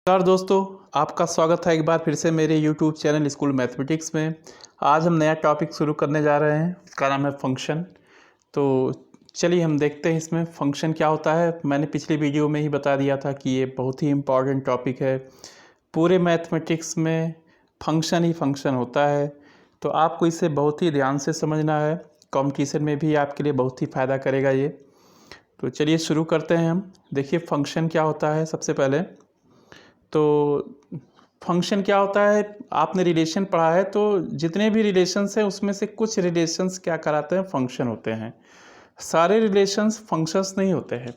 नमस्कार दोस्तों, आपका स्वागत है एक बार फिर से मेरे YouTube चैनल स्कूल मैथमेटिक्स में। आज हम नया टॉपिक शुरू करने जा रहे हैं, इसका नाम है फंक्शन। तो चलिए हम देखते हैं इसमें फंक्शन क्या होता है। मैंने पिछली वीडियो में ही बता दिया था कि ये बहुत ही इम्पॉर्टेंट टॉपिक है। पूरे मैथमेटिक्स में फंक्शन ही फंक्शन होता है, तो आपको इसे बहुत ही ध्यान से समझना है। कॉम्पिटिशन में भी आपके लिए बहुत ही फ़ायदा करेगा ये। तो चलिए शुरू करते हैं हम। देखिए फंक्शन क्या होता है। सबसे पहले तो फंक्शन क्या होता है, आपने रिलेशन पढ़ा है, तो जितने भी रिलेशंस हैं उसमें से कुछ रिलेशंस क्या कराते हैं, फंक्शन होते हैं। सारे रिलेशंस फंक्शंस नहीं होते हैं।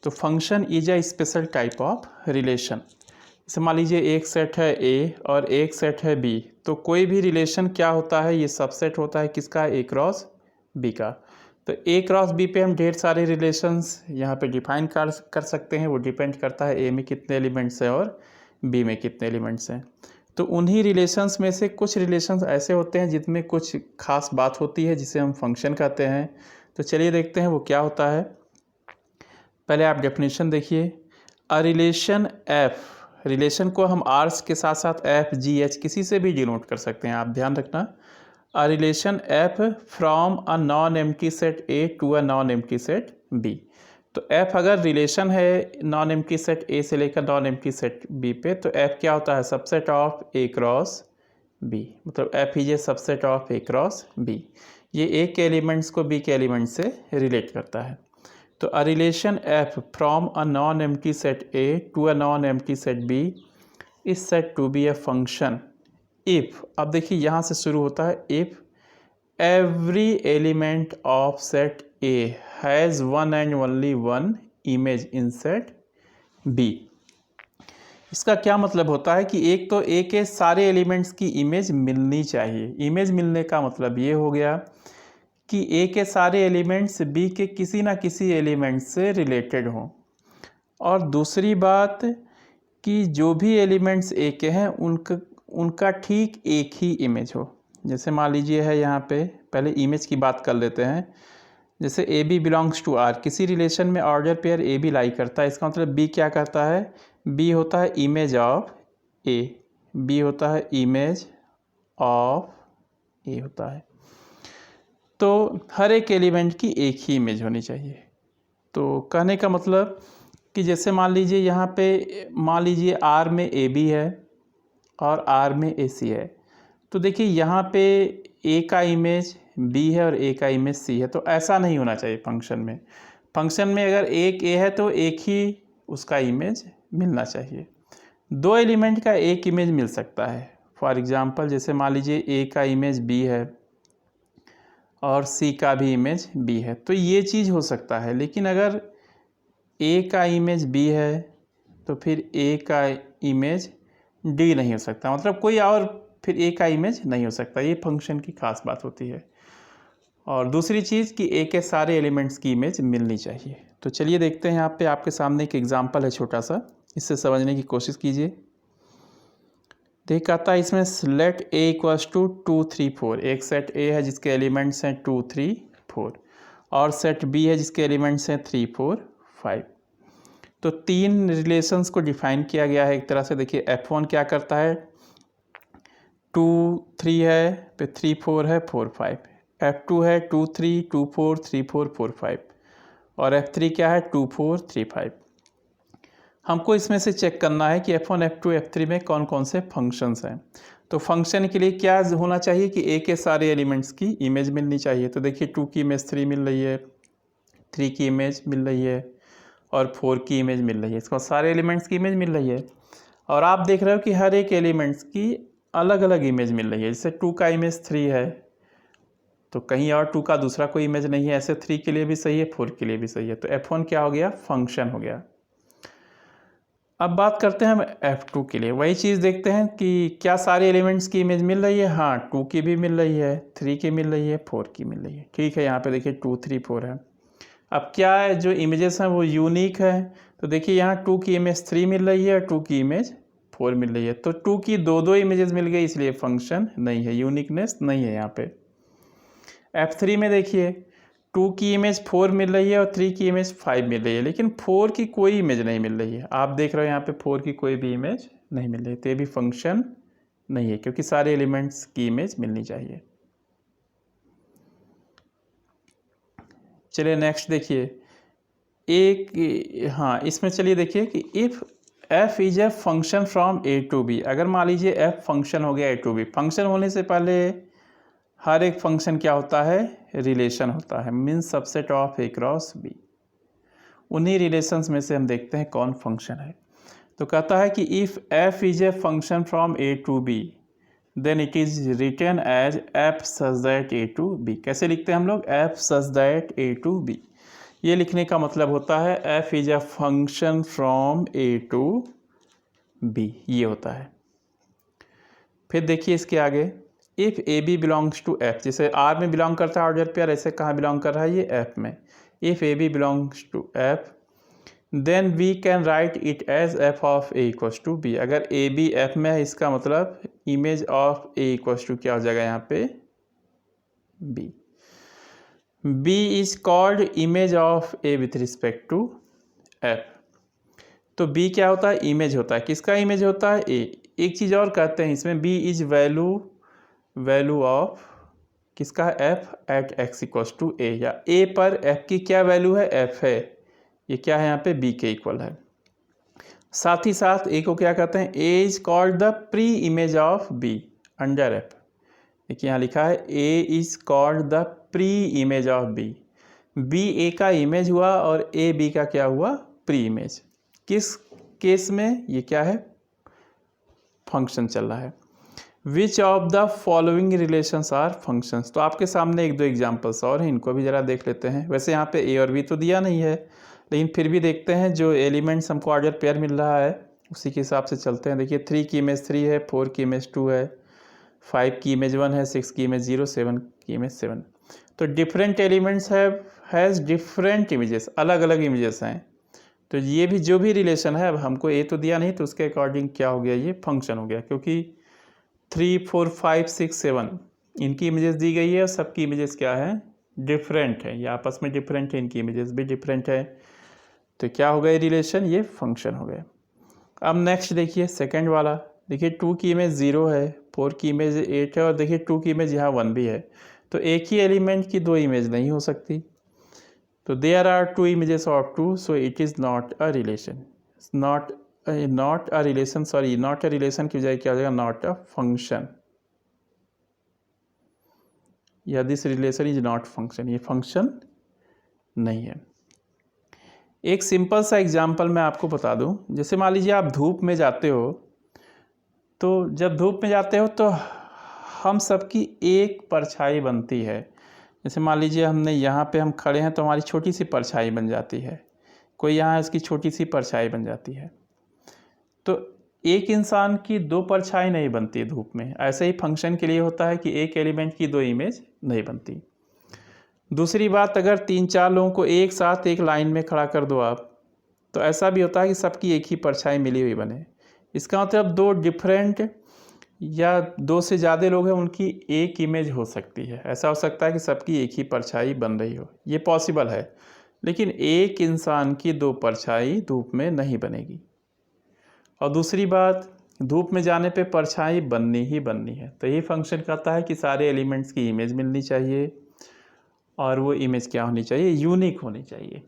तो function is a special type of relation. जैसे मान लीजिए एक सेट है ए और एक सेट है बी, तो कोई भी रिलेशन क्या होता है, ये सबसेट होता है किसका, ए क्रॉस बी का। तो ए क्रॉस बी पे हम ढेर सारे रिलेशंस यहाँ पे डिफाइन कर सकते हैं। वो डिपेंड करता है ए में कितने एलिमेंट्स हैं और बी में कितने एलिमेंट्स हैं। तो उन्हीं रिलेशंस में से कुछ रिलेशंस ऐसे होते हैं जिनमें कुछ खास बात होती है जिसे हम फंक्शन कहते हैं। तो चलिए देखते हैं वो क्या होता है। पहले आप डेफिनेशन देखिए। अ रिलेशन एफ, रिलेशन को हम आर्स के साथ साथ एफ जी एच किसी से भी डिनोट कर सकते हैं, आप ध्यान रखना। A relation F from a non empty set A to a non empty set B. तो एफ अगर रिलेशन है नॉन एम्प्टी सेट ए से लेकर नॉन एम्प्टी सेट बी पे, तो एफ क्या होता है, subset of A cross B. मतलब F is a subset of A cross B. ये ए के एलिमेंट्स को बी के एलिमेंट से रिलेट करता है। तो a relation F from a non empty set A to a non empty set B is set to B a function if, अब देखिए यहाँ से शुरू होता है, if every element of set A has one and only one image in set B. इसका क्या मतलब होता है कि एक तो ए के सारे एलिमेंट्स की इमेज मिलनी चाहिए। इमेज मिलने का मतलब ये हो गया कि ए के सारे एलिमेंट्स बी के किसी ना किसी एलिमेंट से रिलेटेड हों। और दूसरी बात कि जो भी एलिमेंट्स ए के हैं उनका ठीक एक ही इमेज हो। जैसे मान लीजिए है यहाँ पे, पहले इमेज की बात कर लेते हैं। जैसे A B belongs to R, किसी रिलेशन में order pair A B lie करता है, इसका मतलब बी क्या करता है, बी होता है इमेज ऑफ ए, बी होता है इमेज ऑफ ए होता है। तो हर एक एलिमेंट की एक ही इमेज होनी चाहिए। तो कहने का मतलब कि जैसे मान लीजिए यहाँ पे, मान लीजिए आर में ए बी है और आर में ए सी है। तो देखिए यहाँ पे ए का इमेज बी है और ए का इमेज सी है। तो ऐसा नहीं होना चाहिए फंक्शन में। फंक्शन में अगर एक ए है तो एक ही उसका इमेज मिलना चाहिए। दो एलिमेंट का एक इमेज मिल सकता है। फॉर एग्जांपल जैसे मान लीजिए ए का इमेज बी है और सी का भी इमेज बी है, तो ये चीज़ हो सकता है। लेकिन अगर ए का इमेज बी है तो फिर ए का इमेज डी नहीं हो सकता, मतलब कोई और फिर ए का इमेज नहीं हो सकता। ये फंक्शन की खास बात होती है। और दूसरी चीज़ कि ए के सारे एलिमेंट्स की इमेज मिलनी चाहिए। तो चलिए देखते हैं, यहाँ पे आपके सामने एक एग्जांपल है छोटा सा, इससे समझने की कोशिश कीजिए। देख आता है इसमें लेट ए इक्वल्स टू 2 3 4। एक सेट ए है जिसके एलिमेंट्स हैं 2 3 4 और सेट बी है जिसके एलिमेंट्स हैं 3 4 5। तो तीन रिलेशंस को डिफाइन किया गया है एक तरह से। देखिए F1 क्या करता है, 2 3 है, फिर 3 4 है, 4 5। F2 है 2 3 2 4 3 4 4 5 और F3 क्या है 2 4 3 5। हमको इसमें से चेक करना है कि F1 F2 F3 में कौन कौन से फंक्शंस हैं। तो फंक्शन के लिए क्या होना चाहिए कि ए के सारे एलिमेंट्स की इमेज मिलनी चाहिए। तो देखिए 2 की इमेज 3 मिल रही है, 3 की इमेज मिल रही है और 4 की इमेज मिल रही है। इसको सारे एलिमेंट्स की इमेज मिल रही है। और आप देख रहे हो कि हर एक एलिमेंट्स की अलग अलग इमेज मिल रही है। जैसे 2 का इमेज 3 है तो कहीं और 2 का दूसरा कोई इमेज नहीं है। ऐसे 3 के लिए भी सही है, 4 के लिए भी सही है। तो F1 क्या हो गया, फंक्शन हो गया। अब बात करते हैं हम F2 के लिए। वही चीज़ देखते हैं कि क्या सारे एलिमेंट्स की इमेज मिल रही है। हाँ, 2 की भी मिल रही है, 3 की मिल रही है, 4 की मिल रही है। ठीक है, यहाँ पे देखिए 2 3 4 है। अब क्या है, जो इमेजेस हैं वो यूनिक है। तो देखिए यहाँ 2 की इमेज 3 मिल रही है और 2 की इमेज 4 मिल रही है। तो 2 की दो इमेजेस मिल गई, इसलिए फंक्शन नहीं है, यूनिकनेस नहीं है यहाँ पे। F3 में देखिए 2 की इमेज 4 मिल रही है और 3 की इमेज 5 मिल रही है, लेकिन 4 की कोई इमेज नहीं मिल रही है। आप देख रहे हो यहाँ पे 4 की कोई भी इमेज नहीं मिल रही, तो ये भी फंक्शन नहीं है क्योंकि सारे एलिमेंट्स की इमेज मिलनी चाहिए। चलिए नेक्स्ट देखिए, एक हाँ इसमें चलिए देखिए कि if f is a function from a to b। अगर मान लीजिए f फंक्शन हो गया a टू b, फंक्शन होने से पहले हर एक फंक्शन क्या होता है, रिलेशन होता है, means subset of a cross b। उन्हीं रिलेशंस में से हम देखते हैं कौन फंक्शन है। तो कहता है कि if f is a function from a to b then it is written as f such that a to b। कैसे लिखते हैं हम लोग, f such that a to b। ये लिखने का मतलब होता है f is a function from a to b, ये होता है। फिर देखिए इसके आगे, if A B belongs to f, जैसे r में बिलोंग करता है ऑर्डर पेयर, ऐसे कहाँ बिलोंग कर रहा है ये f में। If A B belongs to f then we can write it as f of a equals to b। अगर ए बी f में है, इसका मतलब image of a equals to क्या हो जाएगा यहाँ पे, b। b is called image of a with respect to f। तो b क्या होता है, इमेज होता है। किसका इमेज होता है, a। एक चीज़ और कहते हैं इसमें, b इज वैल्यू ऑफ किसका, f at x equals to a, या a पर f की क्या वैल्यू है, f है, ये क्या है यहाँ पे b के इक्वल है। साथ ही साथ a को क्या कहते हैं, a is called the pre image of b under f। देखिए यहाँ लिखा है a is called the pre image of b। b a का इमेज हुआ और a b का क्या हुआ, प्री इमेज। किस केस में, ये क्या है, फंक्शन चल रहा है। Which of the following relations are functions. तो आपके सामने एक दो एग्जांपल्स और हैं, इनको भी ज़रा देख लेते हैं। वैसे यहाँ पे a और b तो दिया नहीं है, लेकिन फिर भी देखते हैं जो एलिमेंट्स हमको ऑर्डर पेयर मिल रहा है उसी के हिसाब से चलते हैं। देखिए 3 की इमेज 3 है, 4 की इमेज 2 है, 5 की इमेज 1 है, 6 की इमेज 0, 7 की इमेज 7। तो different elements has different images, अलग अलग इमेजेस हैं। तो ये भी जो भी रिलेशन है, अब हमको ए तो दिया नहीं, तो उसके अकॉर्डिंग क्या हो गया, ये फंक्शन हो गया, क्योंकि 3, 4, 5, 6, 7 इनकी इमेजेस दी गई है और सबकी इमेजेस क्या है, डिफरेंट है, ये आपस में डिफरेंट है, इनकी इमेजेस भी डिफरेंट है। तो क्या हो गया रिलेशन, ये फंक्शन हो गया। अब नेक्स्ट देखिए सेकेंड वाला, देखिए 2 की इमेज 0 है, 4 की इमेज 8 है, और देखिए 2 की इमेज यहाँ 1 भी है। तो एक ही एलिमेंट की दो इमेज नहीं हो सकती। तो there are 2 images of 2, so it is not a relation. Not a relation, sorry not a relation की बजाय क्या हो जाएगा, नॉट अ फंक्शन, या this relation is not function, ये फंक्शन नहीं है। एक सिंपल सा एग्जांपल मैं आपको बता दूं, जैसे मान लीजिए आप धूप में जाते हो, तो जब धूप में जाते हो तो हम सबकी एक परछाई बनती है। जैसे मान लीजिए हमने यहाँ पे हम खड़े हैं तो हमारी छोटी सी परछाई बन जाती है, कोई यहाँ इसकी छोटी सी परछाई बन जाती है। तो एक इंसान की दो परछाई नहीं बनती धूप में, ऐसे ही फंक्शन के लिए होता है कि एक एलिमेंट की दो इमेज नहीं बनती। दूसरी बात, अगर 3-4 लोगों को एक साथ एक लाइन में खड़ा कर दो आप, तो ऐसा भी होता है कि सबकी एक ही परछाई मिली हुई बने। इसका मतलब दो डिफरेंट या दो से ज़्यादा लोग हैं, उनकी एक इमेज हो सकती है। ऐसा हो सकता है कि सबकी एक ही परछाई बन रही हो, ये पॉसिबल है, लेकिन एक इंसान की दो परछाई धूप में नहीं बनेगी। और दूसरी बात, धूप में जाने पे परछाई बननी ही बननी है। तो यही फंक्शन कहता है कि सारे एलिमेंट्स की इमेज मिलनी चाहिए, और वो इमेज क्या होनी चाहिए, यूनिक होनी चाहिए।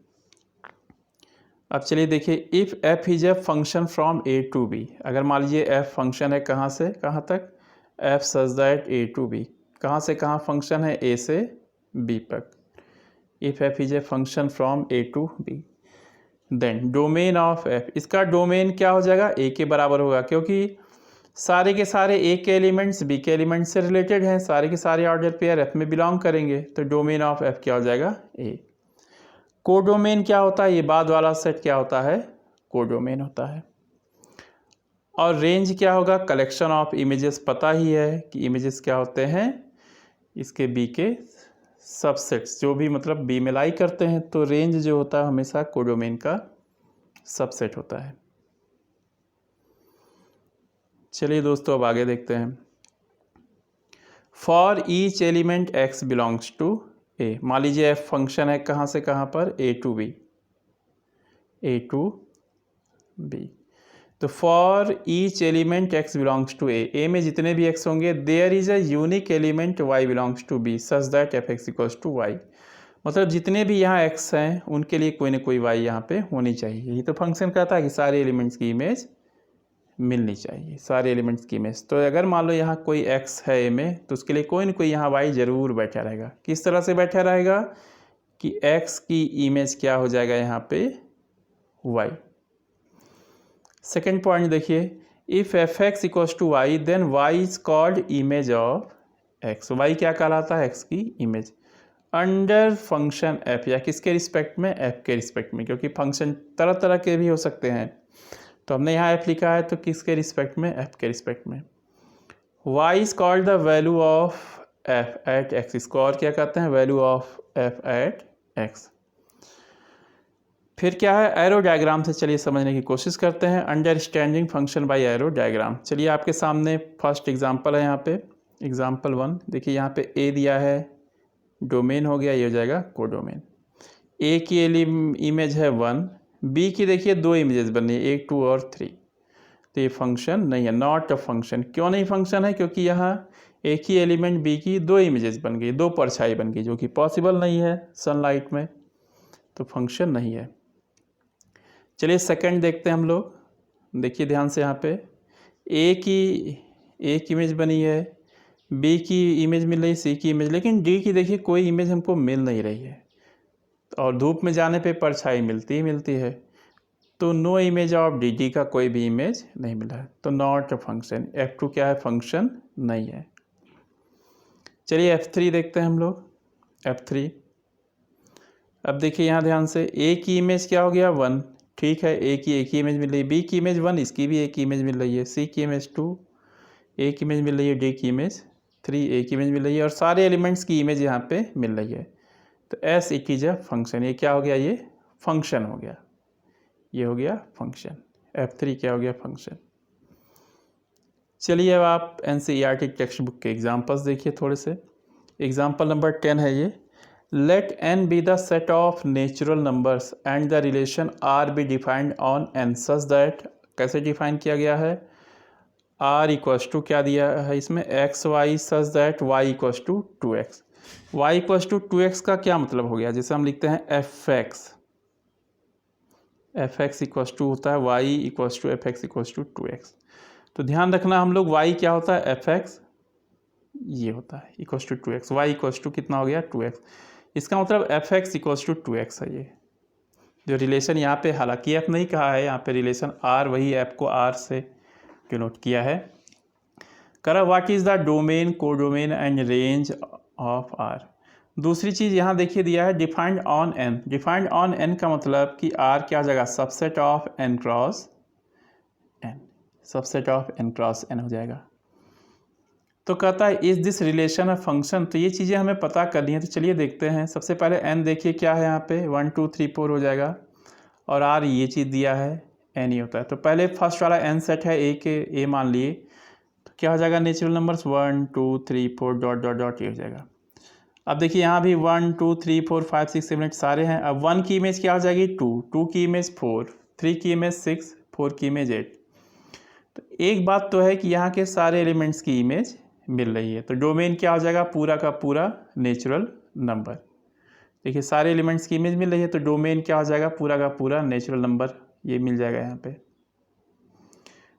अब चलिए देखिए, if f is a function from a to b। अगर मान लीजिए f फंक्शन है कहाँ से कहाँ तक, f such that a to b, कहाँ से कहाँ फंक्शन है, a से b तक। If f is a function from a to b then domain of f, इसका डोमेन क्या हो जाएगा, a के बराबर होगा, क्योंकि सारे के सारे a के एलिमेंट्स b के एलिमेंट्स से रिलेटेड हैं, सारे के सारे ऑर्डर पेयर f में बिलोंग करेंगे। तो डोमेन ऑफ f क्या हो जाएगा, a। कोडोमेन क्या होता है, ये बाद वाला सेट क्या होता है, कोडोमेन होता है। और रेंज क्या होगा, कलेक्शन ऑफ इमेजेस, पता ही है कि इमेजेस क्या होते हैं, इसके बी के सबसेट्स, जो भी मतलब बी में लाई करते हैं। तो रेंज जो होता है हमेशा कोडोमेन का सबसेट होता है। चलिए दोस्तों अब आगे देखते हैं। For each element x belongs to A. मान लीजिए एफ फंक्शन है कहाँ से कहाँ पर, A to B, A to B. तो for each element X belongs to A में जितने भी एक्स होंगे there is a unique element Y belongs to B such that F X equals to Y. मतलब जितने भी यहाँ एक्स हैं उनके लिए कोई ना कोई वाई यहाँ पे होनी चाहिए। यही तो फंक्शन कहता है कि सारे एलिमेंट्स की इमेज मिलनी चाहिए, सारे एलिमेंट्स की इमेज। तो अगर मान लो यहाँ कोई एक्स है ए में तो उसके लिए कोई ना कोई यहाँ वाई जरूर बैठा रहेगा। किस तरह से बैठा रहेगा कि एक्स की इमेज क्या हो जाएगा यहाँ पे, वाई। सेकेंड पॉइंट देखिए, if F X equals to Y then Y is called image of X. Y क्या कहलाता है, एक्स की इमेज अंडर फंक्शन एफ, या किसके रिस्पेक्ट में, एफ के रिस्पेक्ट में, क्योंकि फंक्शन तरह तरह के भी हो सकते हैं। तो हमने यहाँ एफ लिखा है तो किसके रिस्पेक्ट में, एफ के रिस्पेक्ट में। Y is called the value of F at X, इसको और क्या कहते हैं, value of F at X. फिर क्या है, एरो डायग्राम से चलिए समझने की कोशिश करते हैं। Understanding function by arrow diagram. चलिए आपके सामने फर्स्ट एग्जांपल है यहाँ पे, एग्जांपल 1। देखिए यहाँ पे ए दिया है, डोमेन हो गया, ये हो जाएगा कोडोमेन। ए की इमेज है 1, बी की देखिए 2 इमेजेस बन रही है, 1 2 और 3। तो ये फंक्शन नहीं है, नॉट अ फंक्शन। क्यों नहीं फंक्शन है, क्योंकि यहाँ एक ही एलिमेंट बी की 2 इमेजेस बन गई, 2 परछाई बन गई, जो कि पॉसिबल नहीं है सनलाइट में, तो फंक्शन नहीं है। चलिए सेकंड देखते हैं हम लोग। देखिए ध्यान से, यहाँ पे ए की एक इमेज बनी है, बी की इमेज मिल रही है, सी की इमेज, लेकिन डी की देखिए कोई इमेज हमको मिल नहीं रही है, और धूप में जाने पे परछाई मिलती ही मिलती है। तो no image of D, D का कोई भी इमेज नहीं मिला है, तो नॉट अ फंक्शन। F2 क्या है, फंक्शन नहीं है। चलिए F3 देखते हैं हम लोग, F3। अब देखिए यहाँ ध्यान से, ए की इमेज क्या हो गया, 1, ठीक है, ए की एक ही इमेज मिल रही है, बी की इमेज 1, इसकी भी एक ही इमेज मिल रही है, सी की इमेज 2, एक इमेज मिल रही है, डी की इमेज 3, एक इमेज मिल रही है, और सारे एलिमेंट्स की इमेज यहाँ पे मिल रही है। तो S it is a function. ये क्या हो गया, ये फंक्शन हो गया, ये हो गया फंक्शन। F3 क्या हो गया, फंक्शन। चलिए अब आप NCERT टेक्स्ट बुक के एग्जाम्पल्स देखिए थोड़े से। एग्जाम्पल नंबर 10 है ये, let n be the set of natural numbers and the relation r be defined on n such that. कैसे डिफाइन किया गया है, r इक्वल्स टू क्या दिया है इसमें, X Y such that y equals to 2x। y equals to 2x का क्या मतलब हो गया, जैसे हम लिखते हैं एफ एक्स इक्वल्स टू होता है y equals to F X equals to 2x। तो ध्यान रखना हम लोग, y क्या होता है, एफ एक्स, ये होता है equals to 2x, y equals to कितना हो गया, 2x। इसका मतलब F X equals to 2x है। ये जो रिलेशन यहाँ पे, हालांकि एफ नहीं कहा है यहाँ पे, रिलेशन r, वही एफ को r से डिनोट किया है। करा what is the domain, codomain and range of r। दूसरी चीज़ यहाँ देखिए दिया है, defined on n। Defined on n का मतलब कि r क्या जगह, subset of n cross n, subset of n cross n हो जाएगा। तो कहता है is this relation of function. तो ये चीज़ें हमें पता करनी है, तो चलिए देखते हैं। सबसे पहले n देखिए क्या है यहाँ पे, 1 2 3 4 हो जाएगा, और r ये चीज़ दिया है, n ही होता है। तो पहले फर्स्ट वाला n सेट है a के, a मान लिए, तो क्या हो जाएगा, natural numbers 1 2 3 4 dot dot dot, ये हो जाएगा। अब देखिए यहाँ भी 1 2 3 4 5 6 7 8 सारे हैं। अब 1 की इमेज क्या हो जाएगी, 2, 2 की इमेज 4, 3 की इमेज 6, 4 की इमेज 8। तो एक बात तो है कि यहाँ के सारे एलिमेंट्स की इमेज मिल रही है, तो डोमेन क्या हो जाएगा, पूरा का पूरा नेचुरल नंबर। देखिए सारे एलिमेंट्स की इमेज मिल रही है, तो डोमेन क्या हो जाएगा, पूरा का पूरा नेचुरल नंबर, ये मिल जाएगा यहाँ पे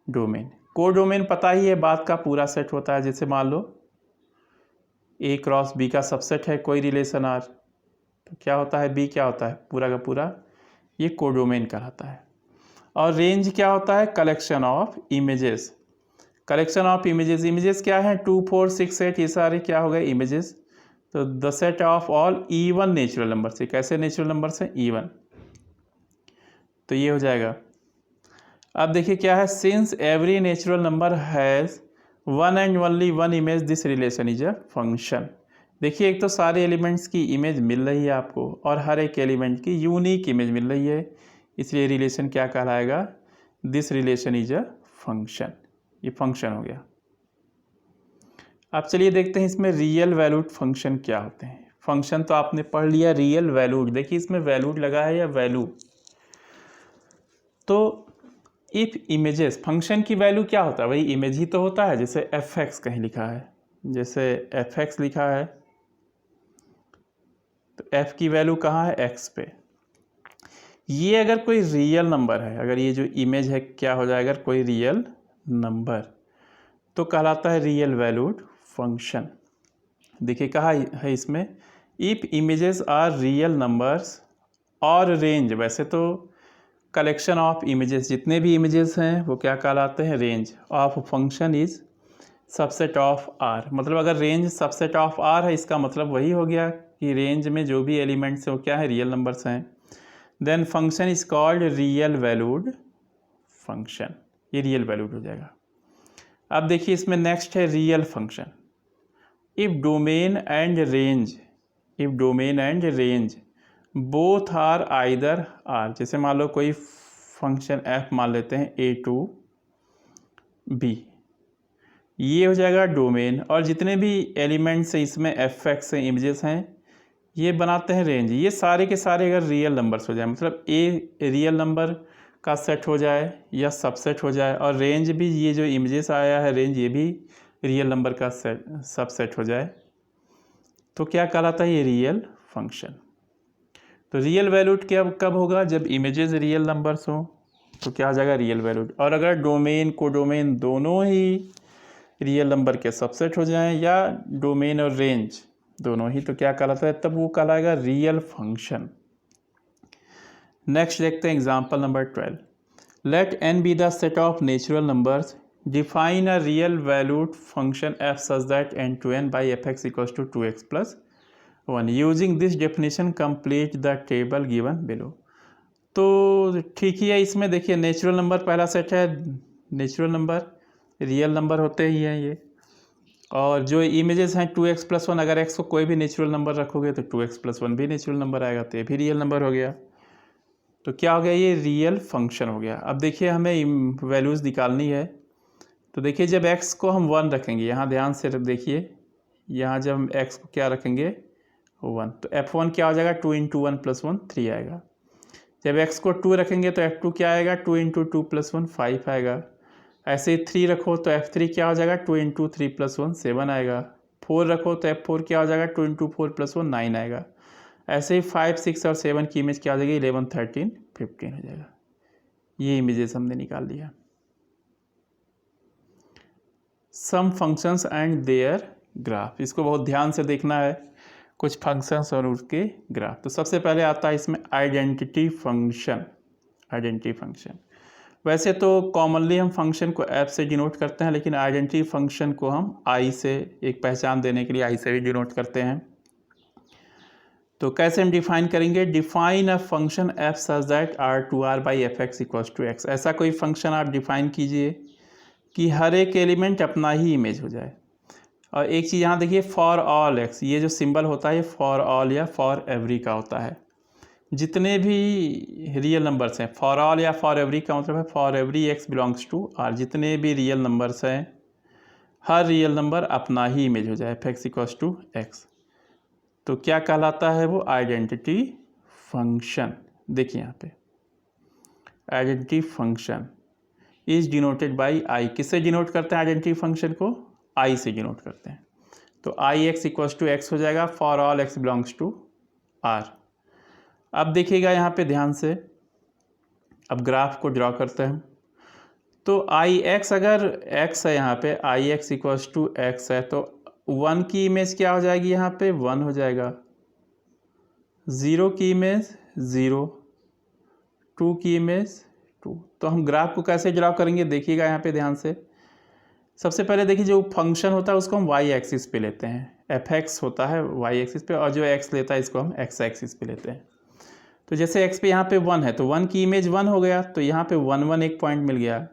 डोमेन। कोडोमेन पता ही है, बात का पूरा सेट होता है। जैसे मान लो ए क्रॉस बी का सबसेट है कोई रिलेशन आर, तो क्या होता है, बी क्या होता है, पूरा का पूरा, ये कोडोमेन कहलाता है। और रेंज क्या होता है, collection of images. Collection of images, images क्या है, 2 4 6 8, ये सारे क्या हो गए, इमेजेस। तो the set of all even natural number से, कैसे नेचुरल नंबर से, इवन, तो ये हो जाएगा। अब देखिए क्या है, since every natural number has one and only one image this relation is a function. देखिए एक तो सारे एलिमेंट्स की इमेज मिल रही है आपको, और हर एक एलिमेंट की यूनिक इमेज मिल रही है, इसलिए रिलेशन क्या कहलाएगा, this relation is a function. ये फंक्शन हो गया। अब चलिए देखते हैं इसमें रियल वैल्यूड फंक्शन क्या होते हैं। फंक्शन तो आपने पढ़ लिया रियल वैल्यूड, देखिए इसमें वैल्यूड लगा है या वैल्यू। तो इफ इमेजेस, फंक्शन की वैल्यू क्या होता है, वही इमेज ही तो होता है। जैसे एफ एक्स कहीं लिखा है, जैसे एफ एक्स लिखा है तो एफ की वैल्यू कहाँ है, एक्स पे। ये अगर कोई रियल नंबर है, अगर ये जो इमेज है क्या हो जाएगा, अगर कोई रियल नंबर तो कहलाता है रियल वैल्यूड फंक्शन। देखिए कहा है इसमें, if images are real numbers और रेंज, वैसे तो कलेक्शन ऑफ इमेजेस, जितने भी इमेजेस हैं वो क्या कहलाते हैं, range of function is subset of R. मतलब अगर रेंज सबसेट ऑफ आर है, इसका मतलब वही हो गया कि रेंज में जो भी एलिमेंट्स हैं वो क्या है, रियल नंबर्स हैं। Then function is called real valued function, ये रियल वैल्यूड हो जाएगा। अब देखिए इसमें नेक्स्ट है real function. If domain and range, if domain and range both are either R, जैसे मान लो कोई फंक्शन एफ मान लेते हैं ए टू बी, ये हो जाएगा डोमेन, और जितने भी एलिमेंट्स हैं इसमें एफ एक्स हैं, इमेजेस हैं, ये बनाते हैं रेंज। ये सारे के सारे अगर रियल नंबर्स हो जाए, मतलब ए रियल नंबर का सेट हो जाए या सबसेट हो जाए, और रेंज भी ये जो इमेजेस आया है रेंज, ये भी रियल नंबर का सेट सबसेट हो जाए, तो क्या कहलाता है, ये रियल फंक्शन। तो रियल वैल्यूड क्या कब होगा, जब इमेजेस रियल नंबर्स हो तो क्या आ जाएगा, रियल वैल्यूड। और अगर डोमेन को डोमेन दोनों ही रियल नंबर के सबसेट हो जाएं, या डोमेन और रेंज दोनों ही, तो क्या कहलाता है, तब वो कहलाएगा रियल फंक्शन। नेक्स्ट देखते हैं example number 12। Let n be the set of natural numbers, define a real valued function f such that n to n by fx equals to 2x plus 1। Using this definition complete the table given below. तो ठीक ही है, इसमें देखिए natural number पहला set है, natural number real number होते ही हैं ये, और जो इमेजेस हैं 2x plus 1, अगर x को कोई भी नेचुरल नंबर रखोगे तो 2x plus 1 भी नेचुरल नंबर आएगा, तो ये भी रियल नंबर हो गया। तो क्या हो गया, ये रियल फंक्शन हो गया। अब देखिए हमें वैल्यूज़ निकालनी है, तो देखिए जब x को हम 1 रखेंगे, यहाँ ध्यान से देखिए, यहाँ जब हम x को क्या रखेंगे 1, तो f1 क्या हो जाएगा, 2 into 1 plus 1 3 आएगा। जब x को 2 रखेंगे तो f2 क्या आएगा, 2 into 2 plus 1 5 आएगा। ऐसे ही 3 रखो तो f3 क्या हो जाएगा, 2 into 3 plus 1 7 आएगा। 4 रखो तो f4 क्या हो जाएगा, 2 into 4 plus 1 9 आएगा। ऐसे ही 5 6 और 7 की इमेज क्या हो जाएगी, 11 13 15 हो जाएगा। ये इमेजेस हमने निकाल लिया। सम फंक्शंस एंड देयर ग्राफ, इसको बहुत ध्यान से देखना है, कुछ फंक्शंस और उसके ग्राफ। तो सबसे पहले आता है इसमें आइडेंटिटी फंक्शन। आइडेंटिटी फंक्शन, वैसे तो कॉमनली हम फंक्शन को एफ से डिनोट करते हैं, लेकिन आइडेंटिटी फंक्शन को हम आई से, एक पहचान देने के लिए आई से भी डिनोट करते हैं। तो कैसे हम डिफाइन करेंगे, define a function F such that R to R by F X equals to X. ऐसा कोई फंक्शन आप डिफाइन कीजिए कि हर एक एलिमेंट अपना ही इमेज हो जाए। और एक चीज़ यहाँ देखिए, फॉर ऑल एक्स, ये जो सिंबल होता है ये फॉर ऑल या फॉर एवरी का होता है। जितने भी रियल नंबर्स हैं, फॉर ऑल या फॉर एवरी का मतलब है for every X belongs to R. जितने भी रियल नंबर्स हैं, हर रियल नंबर अपना ही इमेज हो जाए, F X equals to X, तो क्या कहलाता है वो, आइडेंटिटी फंक्शन। देखिए यहाँ पे identity function is denoted by I. किससे डिनोट करते हैं आइडेंटिटी फंक्शन को, आई से डिनोट करते हैं। तो I X equals to X हो जाएगा for all X belongs to R. अब देखिएगा यहाँ पे ध्यान से, अब ग्राफ को ड्रॉ करते हैं। तो आई एक्स, अगर एक्स है यहाँ पे, आई एक्स इक्वल्स टू एक्स है, तो 1 की इमेज क्या हो जाएगी, यहाँ पे 1 हो जाएगा। 0 की इमेज 0, 2 की इमेज 2। तो हम ग्राफ को कैसे ड्रॉ करेंगे, देखिएगा यहाँ पे ध्यान से। सबसे पहले देखिए, जो फंक्शन होता है उसको हम वाई एक्सिस पे लेते हैं, एफ एक्स होता है वाई एक्सिस पे, और जो एक्स लेता है इसको हम एक्स एक्सिस पे लेते हैं। तो जैसे x पे यहाँ पे 1 है, तो 1 की इमेज 1 हो गया, तो यहाँ पे 1 1 एक पॉइंट मिल गया।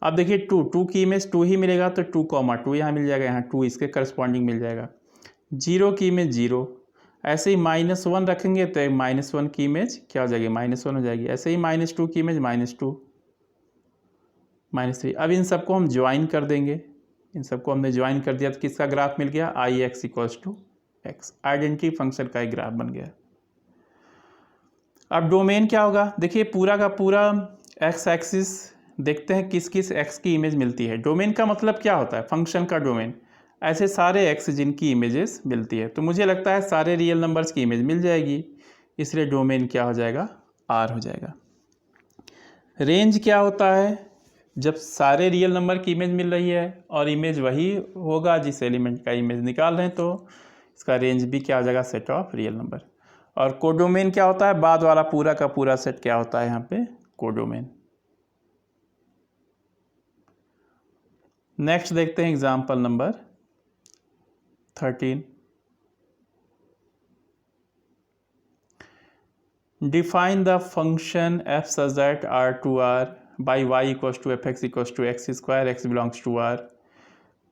अब देखिए 2 की इमेज 2 ही मिलेगा, तो 2, 2 यहाँ मिल जाएगा, यहाँ 2 इसके करस्पॉन्डिंग मिल जाएगा। 0 की इमेज 0, ऐसे ही -1 रखेंगे तो -1 की इमेज क्या हो जाएगी, -1 हो जाएगी। ऐसे ही -2 की इमेज -2, -3। अब इन सबको हम ज्वाइन कर देंगे, इन सबको हमने ज्वाइन कर दिया तो किसका ग्राफ मिल गया, I X equals to X, identity function का एक ग्राफ बन गया। अब डोमेन क्या होगा, देखिए पूरा का पूरा एक्स एक्सिस, देखते हैं किस किस एक्स की इमेज मिलती है। डोमेन का मतलब क्या होता है, फंक्शन का डोमेन, ऐसे सारे एक्स जिनकी इमेजेस मिलती है। तो मुझे लगता है सारे रियल नंबर्स की इमेज मिल जाएगी, इसलिए डोमेन क्या हो जाएगा, आर हो जाएगा। रेंज क्या होता है, जब सारे रियल नंबर की इमेज मिल रही है और इमेज वही होगा जिस एलिमेंट का इमेज निकाल रहे हैं, तो इसका रेंज भी क्या हो जाएगा, सेट ऑफ रियल नंबर। और कोडोमेन क्या होता है, बाद वाला पूरा का पूरा सेट क्या होता है यहाँ पे, कोडोमेन। नेक्स्ट देखते हैं example number 13। Define the function F such that R to R by y equals to fx equals to x square, x belongs to r.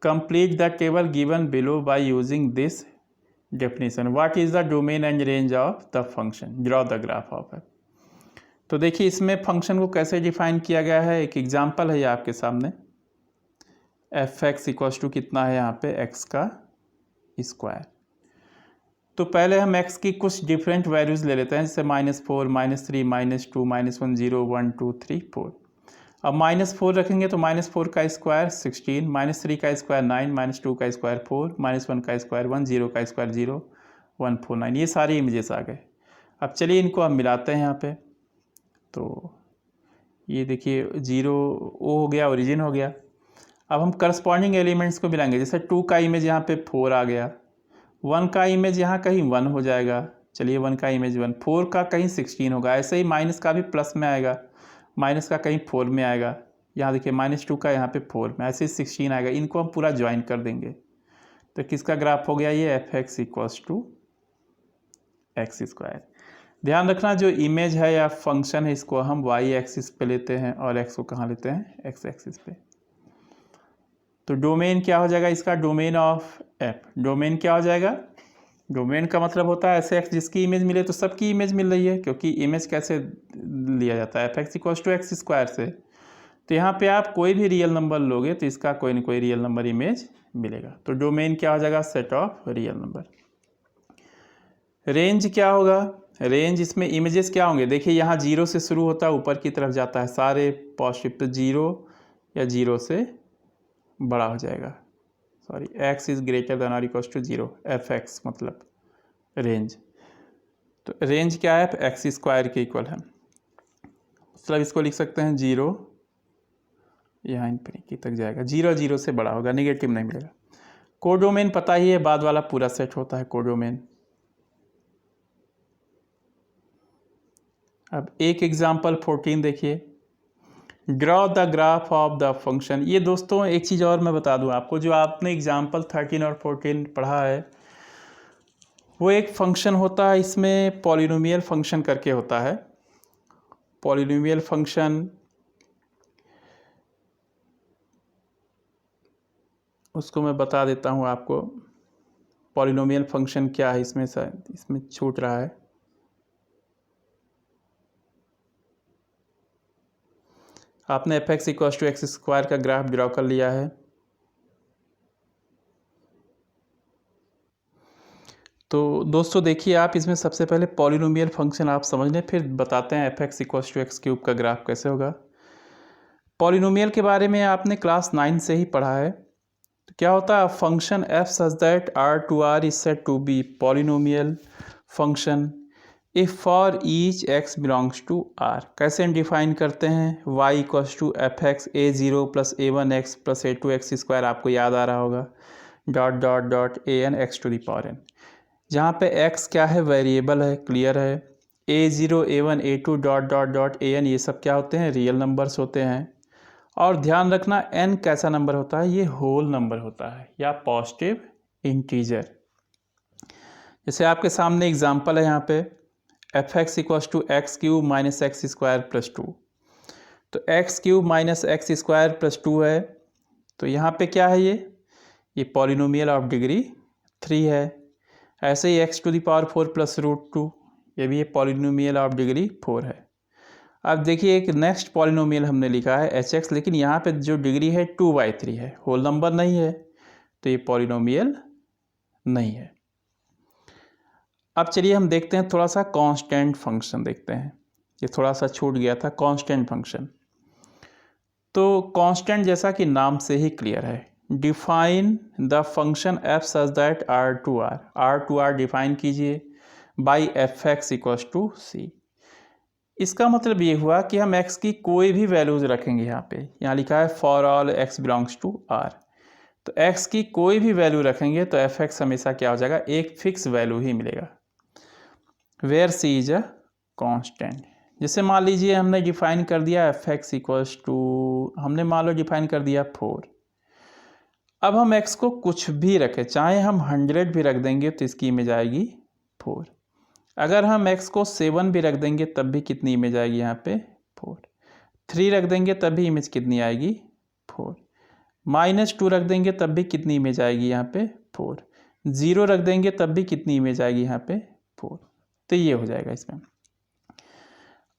Complete the table given below by using this definition. What is the domain and range of the function? Draw the graph of it. तो देखिए इसमें function को कैसे define किया गया है, एक example है ये आपके सामने। एफ एक्स इक्वल्स टू कितना है यहाँ पे, एक्स का स्क्वायर। तो पहले हम x की कुछ डिफरेंट वैल्यूज़ ले लेते हैं, जैसे -4, -3, -2, -1, 0, 1, 2, 3, 4। अब -4 रखेंगे तो -4 का स्क्वायर 16, -3 का स्क्वायर 9, -2 का स्क्वायर 4, -1 का स्क्वायर 1, 0 का स्क्वायर 0, 1, 4, 9, ये सारी इमेजेस आ गए। अब चलिए इनको हम मिलाते हैं यहाँ पे। तो ये देखिए 0 ओ हो गया, ओरिजिन हो गया। अब हम करस्पॉन्डिंग एलिमेंट्स को मिलाएंगे, जैसे 2 का इमेज यहाँ पे 4 आ गया, 1 का इमेज यहाँ कहीं 1 हो जाएगा, चलिए 1 का इमेज 1, 4 का कहीं 16 होगा, ऐसे ही माइनस का भी प्लस में आएगा, माइनस का कहीं 4 में आएगा, यहाँ देखिए -2 का यहाँ पे 4 में, ऐसे ही 16 आएगा। इनको हम पूरा ज्वाइन कर देंगे तो किसका ग्राफ हो गया ये, F X equals to X square. ध्यान रखना जो इमेज है या फंक्शन है इसको हम वाई एक्सिस पे लेते हैं और एक्स को कहाँ लेते हैं, एक्स एक्सिस पे। तो डोमेन क्या हो जाएगा इसका, डोमेन ऑफ एफ, डोमेन क्या हो जाएगा, डोमेन का मतलब होता है ऐसे एक्स जिसकी इमेज मिले, तो सबकी इमेज मिल रही है, क्योंकि इमेज कैसे लिया जाता है, F X equals to X square से। तो यहाँ पे आप कोई भी रियल नंबर लोगे तो इसका कोई ना कोई रियल नंबर इमेज मिलेगा। तो डोमेन क्या हो जाएगा, set of real number. Range क्या होगा, रेंज इसमें इमेजेस क्या होंगे, देखिए यहाँ 0 से शुरू होता है, ऊपर की तरफ जाता है, सारे पॉजिटिव, तो 0 या 0 से बड़ा हो जाएगा, sorry x is greater than और इक्वल्स टू 0, एफ एक्स मतलब रेंज। तो रेंज क्या है, एक्स स्क्वायर के इक्वल है, मतलब इसको लिख सकते हैं 0 यहाँ इन्फिनिटी तक जाएगा, 0 0 से बड़ा होगा, नेगेटिव नहीं मिलेगा। कोडोमेन पता ही है, बाद वाला पूरा सेट होता है कोडोमेन। अब एक एग्जाम्पल 14 देखिए, draw the graph of the function. ये दोस्तों एक चीज़ और मैं बता दूं आपको, जो आपने एग्जाम्पल 13 और 14 पढ़ा है वो एक फंक्शन होता है, इसमें पॉलिनोमियल फंक्शन करके होता है। पॉलिनोमियल फंक्शन उसको मैं बता देता हूँ आपको, पॉलिनोमियल फंक्शन क्या है, इसमें छूट रहा है। आपने F X equals to X square का ग्राफ ड्रॉ कर लिया है। तो दोस्तों देखिए आप इसमें सबसे पहले पॉलिनोमियल फंक्शन आप समझ लें, फिर बताते हैं F X equals to X cube का ग्राफ कैसे होगा। पॉलिनोमियल के बारे में आपने क्लास 9 से ही पढ़ा है। तो क्या होता है, function F such that R to R is said to be polynomial function if for each X belongs to R. कैसे हम डिफाइन करते हैं, Y equals to F X a0 plus a1x plus a2x square, आपको याद आ रहा होगा, dot dot dot an x to the power n, जहाँ पे x क्या है, वेरिएबल है, क्लियर है। a0 a1 a2 dot dot dot an ये सब क्या होते हैं, रियल नंबर्स होते हैं। और ध्यान रखना n कैसा नंबर होता है, ये होल नंबर होता है या पॉजिटिव इंटीजर। जैसे आपके सामने एग्जांपल है यहाँ पे, F X equals to X cube minus X square plus 2। तो X cube minus X square plus 2 है, तो यहाँ पे क्या है, ये पॉलिनोमियल ऑफ डिग्री 3 है। ऐसे ही X to the power 4 plus √2, ये भी पॉलिनोमियल ऑफ डिग्री 4 है। अब देखिए एक नेक्स्ट पॉलिनोमियल हमने लिखा है एच एक्स, लेकिन यहाँ पे जो डिग्री है 2/3 है, होल नंबर नहीं है, तो ये पॉलिनोमियल नहीं है। अब चलिए हम देखते हैं थोड़ा सा कांस्टेंट फंक्शन देखते हैं, ये थोड़ा सा छूट गया था कांस्टेंट फंक्शन। तो कांस्टेंट जैसा कि नाम से ही क्लियर है, define the function F such that R to R define कीजिए by F X equals to C. इसका मतलब ये हुआ कि हम x की कोई भी वैल्यूज रखेंगे, यहाँ लिखा है for all x belongs to r, तो x की कोई भी वैल्यू रखेंगे तो एफ एक्स हमेशा क्या हो जाएगा, एक फिक्स वैल्यू ही मिलेगा, where c is a constant. जैसे मान लीजिए हमने डिफाइन कर दिया एफ एक्स इक्वल्स टू, हमने मान लो डिफाइन कर दिया 4। अब हम x को कुछ भी रखें, चाहे हम 100 भी रख देंगे तो इसकी इमेज आएगी 4। अगर हम x को 7 भी रख देंगे तब भी कितनी इमेज आएगी यहाँ पे 4। 3 रख देंगे तब भी इमेज कितनी आएगी 4। -2 रख देंगे तब भी कितनी इमेज आएगी यहाँ पे 4। 0 रख देंगे तब भी कितनी इमेज आएगी यहाँ पे 4। तो ये हो जाएगा इसमें।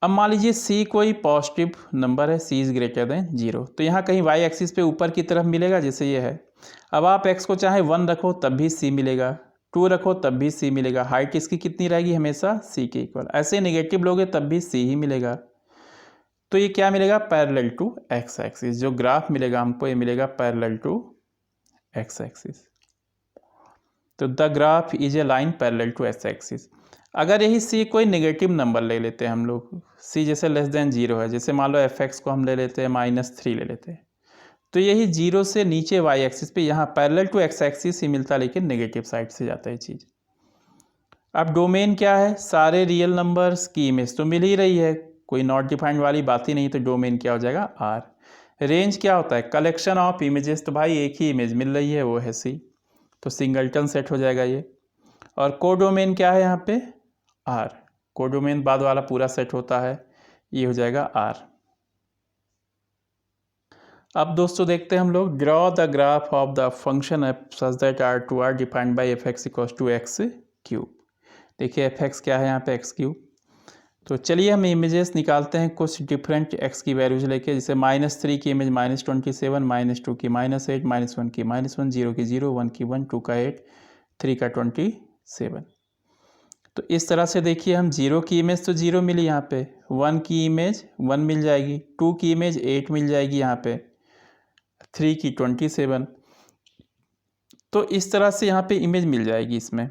अब मान लीजिए c कोई पॉजिटिव नंबर है, c इज ग्रेटर देन 0, तो यहाँ कहीं y एक्सिस पे ऊपर की तरफ मिलेगा जैसे ये है। अब आप x को चाहे 1 रखो तब भी c मिलेगा, 2 रखो तब भी c मिलेगा, हाइट इसकी कितनी रहेगी हमेशा c के इक्वल, ऐसे नेगेटिव लोगे तब भी c ही मिलेगा। तो ये क्या मिलेगा, पैरेलल टू x एक्सिस, जो ग्राफ मिलेगा हमको ये मिलेगा पैरेलल टू x एक्सिस। तो the graph is a line parallel to x axis. अगर यही c कोई नेगेटिव नंबर ले लेते हैं हम लोग, c जैसे लेस देन 0 है, जैसे मान लो एफ एक्स को हम ले लेते हैं -3 ले लेते हैं, तो यही 0 से नीचे y एक्सिस पे यहाँ पैरेलल टू x एक्सिस ही मिलता है, लेकिन नेगेटिव साइड से जाता है चीज़। अब डोमेन क्या है, सारे रियल नंबर्स की इमेज तो मिल ही रही है, कोई नॉट डिफाइंड वाली बात ही नहीं, तो डोमेन क्या हो जाएगा r। रेंज क्या होता है, कलेक्शन ऑफ इमेजेस, तो भाई एक ही इमेज मिल रही है वो है c, तो सिंगलटन सेट हो जाएगा ये। और कोडोमेन क्या है यहाँ पे r, कोडोमेन बाद वाला पूरा सेट होता है, ये हो जाएगा r। अब दोस्तों देखते हैं हम लोग, draw the graph of the function F such that R to R defined by F X equals to X cube. देखिए एफ एक्स क्या है यहाँ पे एक्स क्यूब। तो चलिए हम इमेजेस निकालते हैं कुछ डिफरेंट एक्स की वैल्यूज लेके, जैसे -3 की इमेज -27, -2 की -8, -1 की -1, 0 की 0, 1 की 1, 2 का 8, 3 का 27। तो इस तरह से देखिए हम 0 की इमेज तो 0 मिली यहाँ पे, 1 की इमेज 1 मिल जाएगी, 2 की इमेज 8 मिल जाएगी यहाँ पे, 3 की 27। तो इस तरह से यहाँ पे इमेज मिल जाएगी, इसमें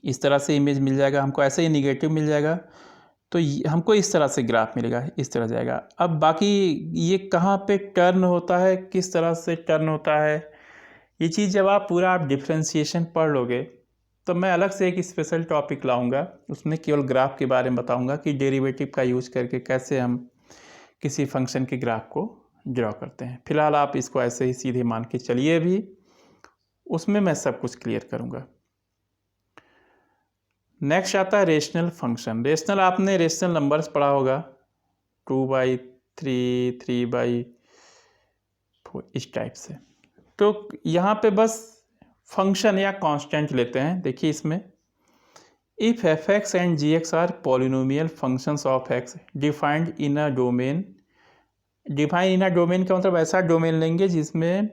इस तरह से इमेज मिल जाएगा हमको, ऐसे ही निगेटिव मिल जाएगा, तो हमको इस तरह से ग्राफ मिलेगा, इस तरह जाएगा। अब बाकी ये कहाँ पे टर्न होता है, किस तरह से टर्न होता है, ये चीज़ जब आप डिफ्रेंशिएशन पढ़ लोगे तो मैं अलग से एक स्पेशल टॉपिक लाऊंगा, उसमें केवल ग्राफ के बारे में बताऊंगा कि डेरिवेटिव का यूज करके कैसे हम किसी फंक्शन के ग्राफ को ड्रॉ करते हैं। फिलहाल आप इसको ऐसे ही सीधे मान के चलिए, भी उसमें मैं सब कुछ क्लियर करूंगा। नेक्स्ट आता है रेशनल फंक्शन। रेशनल आपने रेशनल नंबर्स पढ़ा होगा, 2/3, 3/4, इस टाइप से। तो यहाँ पे बस फंक्शन या कांस्टेंट लेते हैं। देखिए इसमें if F X and G X are polynomial functions of X defined in a domain. Define in a domain का मतलब ऐसा डोमेन लेंगे जिसमें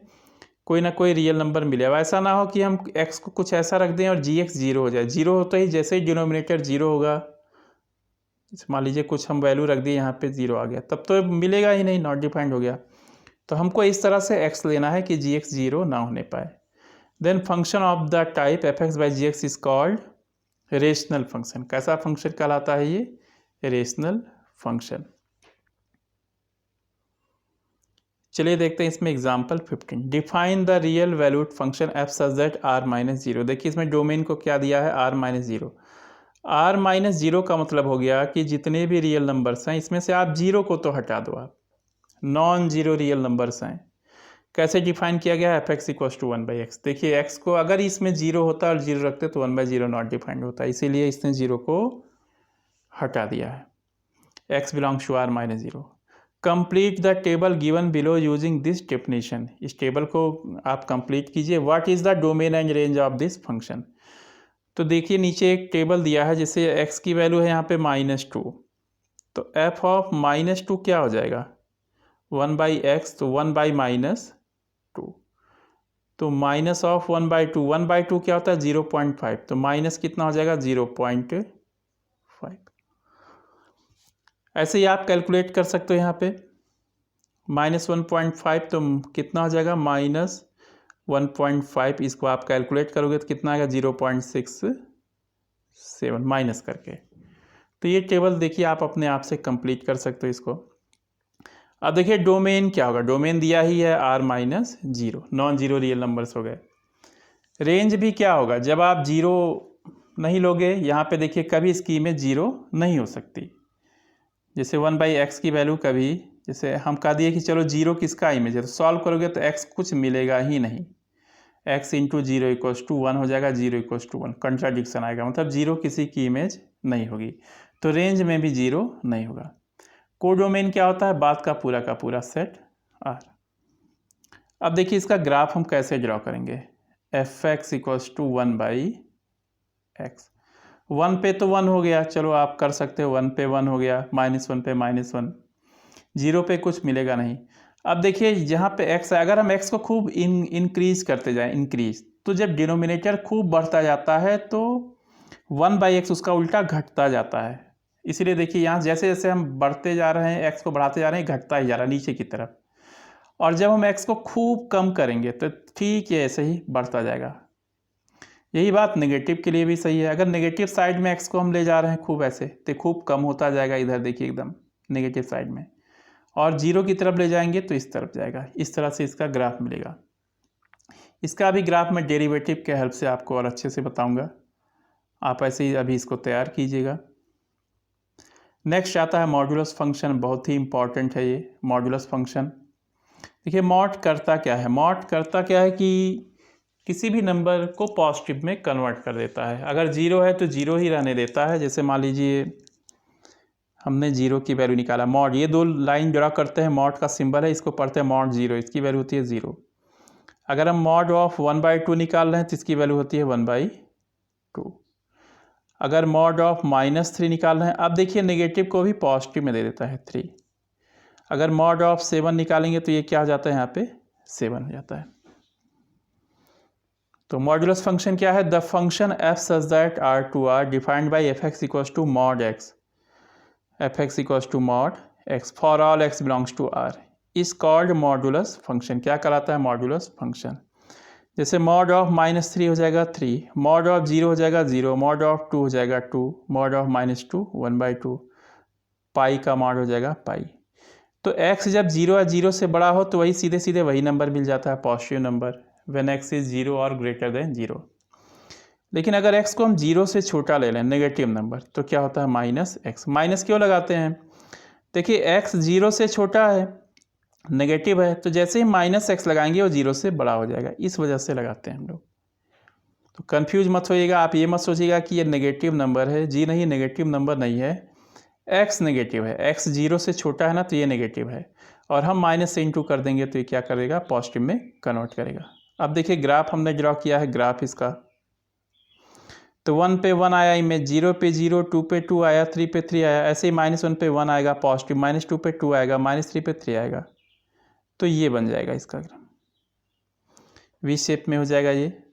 कोई ना कोई रियल नंबर मिले। अब ऐसा ना हो कि हम x को कुछ ऐसा रख दें और जी एक्स 0 हो जाए। 0 होते ही जैसे ही डिनोमिनेटर 0 होगा, मान लीजिए कुछ हम वैल्यू रख दिए यहाँ पे 0 आ गया, तब तो मिलेगा ही नहीं, नॉट डिफाइंड हो गया। तो हमको इस तरह से x लेना है कि जी एक्स 0 ना होने पाए। Then function of the type F X by G X is called rational function. कैसा फंक्शन कहलाता है ये, रेशनल फंक्शन। चलिए देखते हैं इसमें example 15। Define the real valued function F such that r-0। देखिए इसमें डोमेन को क्या दिया है, r-0। r-0 का मतलब हो गया कि जितने भी रियल नंबर्स हैं इसमें से आप 0 को तो हटा दो, आप नॉन जीरो रियल नंबर्स हैं। कैसे डिफाइन किया गया है, F X equals to 1/x। देखिए x को अगर इसमें 0 होता और 0 रखते तो 1/0 नॉट डिफाइंड होता, इसीलिए इसने 0 को हटा दिया है। x belongs to r-0। Complete the table given below using this definition. इस टेबल को आप कंप्लीट कीजिए। What is the domain and range of this function. तो देखिए नीचे एक टेबल दिया है, जैसे x की वैल्यू है यहाँ पे -2, तो f ऑफ -2 क्या हो जाएगा, 1/x, तो 1/-2। तो माइनस ऑफ 1/2, 1/2 क्या होता है 0.5, तो माइनस कितना हो जाएगा 0.5। ऐसे ही आप कैलकुलेट कर सकते हो यहाँ पे -1.5, तो कितना हो जाएगा -1.5, इसको आप कैलकुलेट करोगे तो कितना आएगा 0.67 माइनस करके। तो ये टेबल देखिए आप अपने आप से कंप्लीट कर सकते हो इसको। अब देखिए डोमेन क्या होगा, डोमेन दिया ही है R-0, non zero real numbers हो गए। रेंज भी क्या होगा, जब आप जीरो नहीं लोगे, यहाँ पे देखिए कभी इसकी इमेज जीरो नहीं हो सकती। जैसे 1/x की वैल्यू कभी, जैसे हम कह दिए कि चलो जीरो किसका इमेज है, तो सॉल्व करोगे तो x कुछ मिलेगा ही नहीं, x into zero equals to 1 हो जाएगा, 0 इक्वल्स टू 1, कंट्राडिक्शन आएगा, मतलब जीरो किसी की इमेज नहीं होगी। तो रेंज में भी जीरो नहीं होगा। कोडोमेन क्या होता है, बात का पूरा सेट R। अब देखिए इसका ग्राफ हम कैसे ड्रॉ करेंगे, fx इक्वल्स टू 1/x, 1 पे तो 1 हो गया, चलो आप कर सकते हो, 1 पे 1 हो गया, -1 पे -1, 0 पे कुछ मिलेगा नहीं। अब देखिए यहाँ पे x है, अगर हम x को खूब इंक्रीज करते जाएं, इंक्रीज, तो जब डिनोमिनेटर खूब बढ़ता जाता है तो 1/x उसका उल्टा घटता जाता है। इसीलिए देखिए यहाँ जैसे जैसे हम बढ़ते जा रहे हैं, x को बढ़ाते जा रहे हैं, घटता ही जा रहा है नीचे की तरफ, और जब हम x को खूब कम करेंगे तो ठीक है ऐसे ही बढ़ता जाएगा। यही बात नेगेटिव के लिए भी सही है, अगर नेगेटिव साइड में x को हम ले जा रहे हैं खूब ऐसे, तो खूब कम होता जाएगा, इधर देखिए एकदम नेगेटिव साइड में, और जीरो की तरफ ले जाएंगे तो इस तरफ जाएगा। इस तरह से इसका ग्राफ मिलेगा। इसका भी ग्राफ मैं डेरिवेटिव के हेल्प से आपको और अच्छे से बताऊंगा, आप ऐसे ही अभी इसको तैयार कीजिएगा। नेक्स्ट आता है मॉड्यूलस फंक्शन, बहुत ही इंपॉर्टेंट है ये मॉड्यूलस फंक्शन। देखिए मॉड करता क्या है, मॉड करता क्या है कि किसी भी नंबर को पॉजिटिव में कन्वर्ट कर देता है। अगर जीरो है तो जीरो ही रहने देता है, जैसे मान लीजिए हमने जीरो की वैल्यू निकाला, मॉड, ये दो लाइन ड्रा करते हैं, मॉड का सिंबल है, इसको पढ़ते हैं मॉड जीरो, इसकी वैल्यू होती है जीरो। अगर हम मॉड ऑफ 1/2 निकाल रहे हैं तो इसकी वैल्यू होती है 1/2। अगर मॉड ऑफ -3 निकाल रहे हैं, अब देखिए नेगेटिव को भी पॉजिटिव में दे देता है 3। अगर मॉड ऑफ 7 निकालेंगे तो ये क्या हो जाता है, यहाँ पे 7 हो जाता है। तो मॉड्यूलस फंक्शन क्या है, the function f such that R defined by fx equals to mod x, fx equals to mod x for all x belongs to R is called modulus function. क्या कहलाता है, मॉड्यूलस फंक्शन। जैसे mod of -3 हो जाएगा 3, mod of 0 हो जाएगा 0, mod of 2 हो जाएगा 2, मॉड ऑफ -2 1/2, पाई का मॉड हो जाएगा पाई। तो x जब 0 या 0 से बड़ा हो तो वही सीधे सीधे वही नंबर मिल जाता है, positive number, when x is 0 और ग्रेटर देन 0। लेकिन अगर x को हम 0 से छोटा ले लें, नेगेटिव नंबर, तो क्या होता है -x। माइनस क्यों लगाते हैं, देखिए x 0 से छोटा है, नेगेटिव है, तो जैसे ही -x लगाएंगे वो 0 से बड़ा हो जाएगा, इस वजह से लगाते हैं हम लोग। तो कंफ्यूज मत होइएगा, आप ये मत सोचिएगा कि ये नेगेटिव नंबर है, जी नहीं, नेगेटिव नंबर नहीं है, x नेगेटिव है, x 0 से छोटा है ना, तो ये नेगेटिव है, और हम माइनस से इंटू कर देंगे तो ये क्या करेगा, पॉजिटिव में कन्वर्ट करेगा। अब देखिए ग्राफ हमने ड्रॉ किया है, ग्राफ इसका, तो 1 पे 1 आया इमेज, 0 पे 0, 2 पे 2 आया, 3 पे 3 आया, ऐसे ही -1 पे 1 आएगा पॉजिटिव, -2 पे 2 आएगा, -3 पे 3 आएगा, तो ये बन जाएगा इसका ग्राफ, वी शेप में हो जाएगा ये।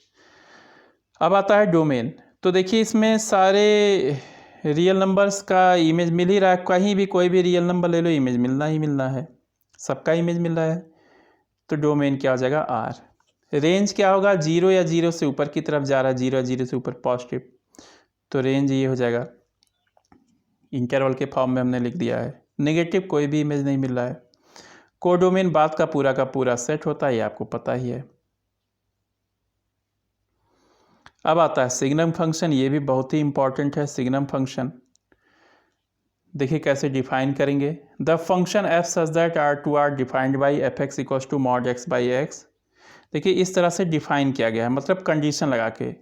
अब आता है डोमेन, तो देखिए इसमें सारे रियल नंबर्स का इमेज मिल ही रहा है, कहीं भी कोई भी रियल नंबर ले लो इमेज मिलना ही मिलना है, सबका इमेज मिल रहा है। तो डोमेन क्या हो जाएगा, R। रेंज क्या होगा, 0 या 0 से ऊपर की तरफ जा रहा है, 0 या 0 से ऊपर पॉजिटिव, तो रेंज ये हो जाएगा, इंटरवल के फॉर्म में हमने लिख दिया है। नेगेटिव कोई भी इमेज नहीं मिल रहा है। कोडोमेन बात का पूरा सेट होता है, ये आपको पता ही है। अब आता है सिग्नम फंक्शन, ये भी बहुत ही इंपॉर्टेंट है सिग्नम फंक्शन। देखिए कैसे डिफाइन करेंगे, the function f such that R defined by fx equals to mod x by X. देखिए इस तरह से डिफाइन किया गया है, मतलब कंडीशन लगा के,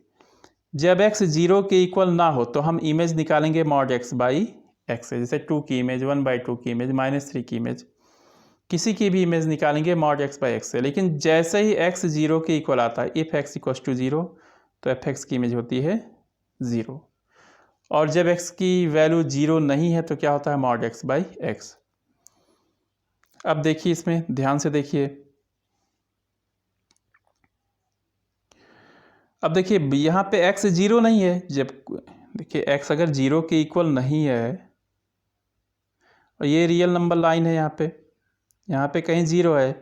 जब x 0 के इक्वल ना हो तो हम इमेज निकालेंगे मॉड x बाई एक्स से, जैसे 2 की इमेज, 1/2 की इमेज, -3 की इमेज, किसी की भी इमेज निकालेंगे मॉड x बाई एक्स से। लेकिन जैसे ही x 0 के इक्वल आता है, इफ़ x इक्वल्स टू 0, तो fx की इमेज होती है 0, और जब x की वैल्यू 0 नहीं है तो क्या होता है, मॉड x बाई एक्स। अब देखिए इसमें ध्यान से देखिए, अब देखिए यहाँ पे x 0 नहीं है, जब देखिए x अगर 0 के इक्वल नहीं है और ये रियल नंबर लाइन है, यहाँ पे कहीं 0 है,